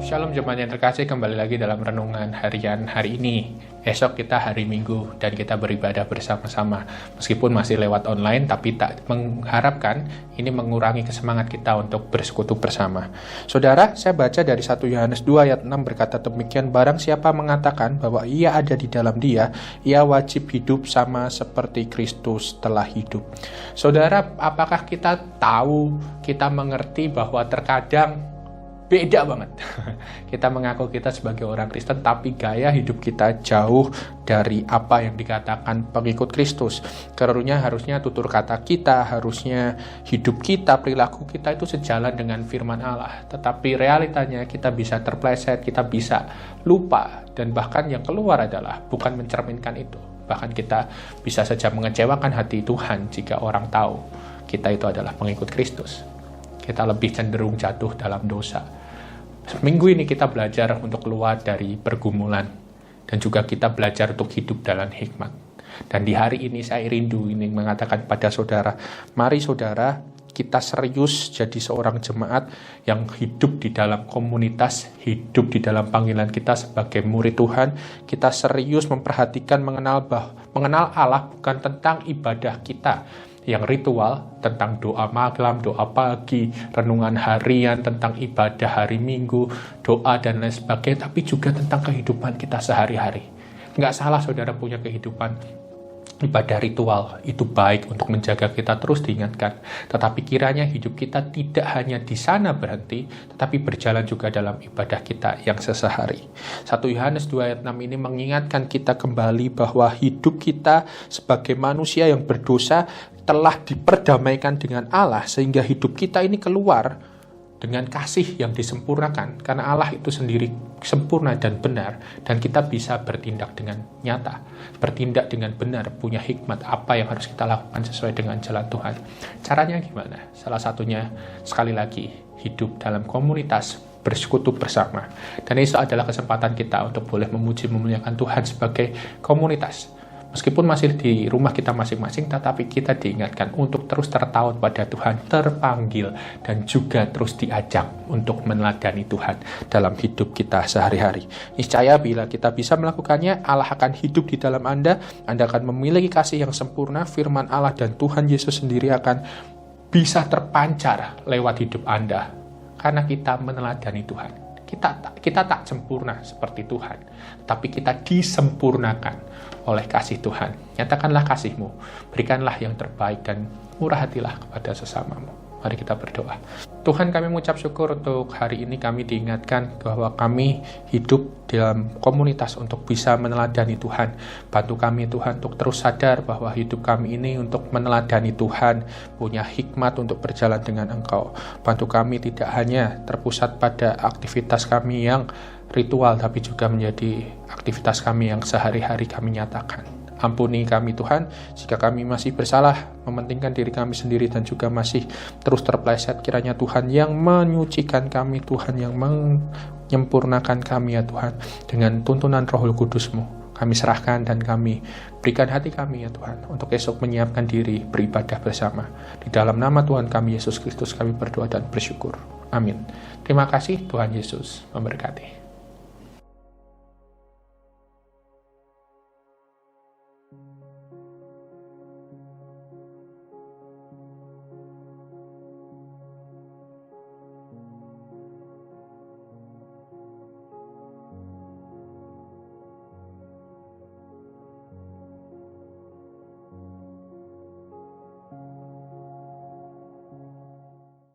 Shalom jemaat yang terkasih, kembali lagi dalam renungan harian hari ini. Esok kita hari Minggu dan kita beribadah bersama-sama. Meskipun masih lewat online, tapi tak mengharapkan ini mengurangi kesemangat kita untuk bersekutu bersama. Saudara, saya baca dari 1 Yohanes 2 ayat 6 berkata demikian, barang siapa mengatakan bahwa ia ada di dalam dia, ia wajib hidup sama seperti Kristus telah hidup. Saudara, apakah kita tahu, kita mengerti bahwa terkadang beda banget. Kita mengaku kita sebagai orang Kristen, tapi gaya hidup kita jauh dari apa yang dikatakan pengikut Kristus. Karunia harusnya tutur kata kita, harusnya hidup kita, perilaku kita itu sejalan dengan firman Allah. Tetapi realitanya kita bisa terpleset, kita bisa lupa, dan bahkan yang keluar adalah bukan mencerminkan itu. Bahkan kita bisa saja mengecewakan hati Tuhan jika orang tahu kita itu adalah pengikut Kristus. Kita lebih cenderung jatuh dalam dosa. Minggu ini kita belajar untuk keluar dari pergumulan dan juga kita belajar untuk hidup dalam hikmat. Dan di hari ini saya rindu ini mengatakan pada saudara, mari saudara kita serius jadi seorang jemaat yang hidup di dalam komunitas, hidup di dalam panggilan kita sebagai murid Tuhan. Kita serius memperhatikan mengenal Allah bukan tentang ibadah kita yang ritual, tentang doa malam, doa pagi, renungan harian, tentang ibadah hari Minggu, doa dan lain sebagainya, tapi juga tentang kehidupan kita sehari-hari. Nggak salah saudara punya kehidupan ibadah ritual, itu baik untuk menjaga kita terus diingatkan. Tetapi kiranya hidup kita tidak hanya di sana berhenti, tetapi berjalan juga dalam ibadah kita yang sehari-hari. 1 Yohanes 2 ayat 6 ini mengingatkan kita kembali bahwa hidup kita sebagai manusia yang berdosa telah diperdamaikan dengan Allah, sehingga hidup kita ini keluar dengan kasih yang disempurnakan, karena Allah itu sendiri sempurna dan benar, dan kita bisa bertindak dengan nyata, bertindak dengan benar, punya hikmat apa yang harus kita lakukan sesuai dengan jalan Tuhan. Caranya gimana? Salah satunya, sekali lagi, hidup dalam komunitas, bersekutu bersama. Dan itu adalah kesempatan kita untuk boleh memuji memuliakan Tuhan sebagai komunitas. Meskipun masih di rumah kita masing-masing, tetapi kita diingatkan untuk terus tertaut pada Tuhan, terpanggil, dan juga terus diajak untuk meneladani Tuhan dalam hidup kita sehari-hari. Niscaya bila kita bisa melakukannya, Allah akan hidup di dalam Anda akan memiliki kasih yang sempurna, firman Allah dan Tuhan Yesus sendiri akan bisa terpancar lewat hidup Anda, karena kita meneladani Tuhan. Kita tak sempurna seperti Tuhan, tapi kita disempurnakan oleh kasih Tuhan. Nyatakanlah kasih-Mu, berikanlah yang terbaik dan murah hatilah kepada sesamamu. Mari kita berdoa. Tuhan, kami mengucap syukur untuk hari ini kami diingatkan bahwa kami hidup dalam komunitas untuk bisa meneladani Tuhan. Bantu kami Tuhan untuk terus sadar bahwa hidup kami ini untuk meneladani Tuhan, punya hikmat untuk berjalan dengan Engkau. Bantu kami tidak hanya terpusat pada aktivitas kami yang ritual, tapi juga menjadi aktivitas kami yang sehari-hari kami nyatakan. Ampuni kami Tuhan, jika kami masih bersalah, mementingkan diri kami sendiri dan juga masih terus terpleset, kiranya Tuhan yang menyucikan kami, Tuhan yang menyempurnakan kami ya Tuhan, dengan tuntunan Roh Kudus-Mu. Kami serahkan dan kami berikan hati kami ya Tuhan, untuk esok menyiapkan diri beribadah bersama. Di dalam nama Tuhan kami Yesus Kristus kami berdoa dan bersyukur. Amin. Terima kasih, Tuhan Yesus memberkati.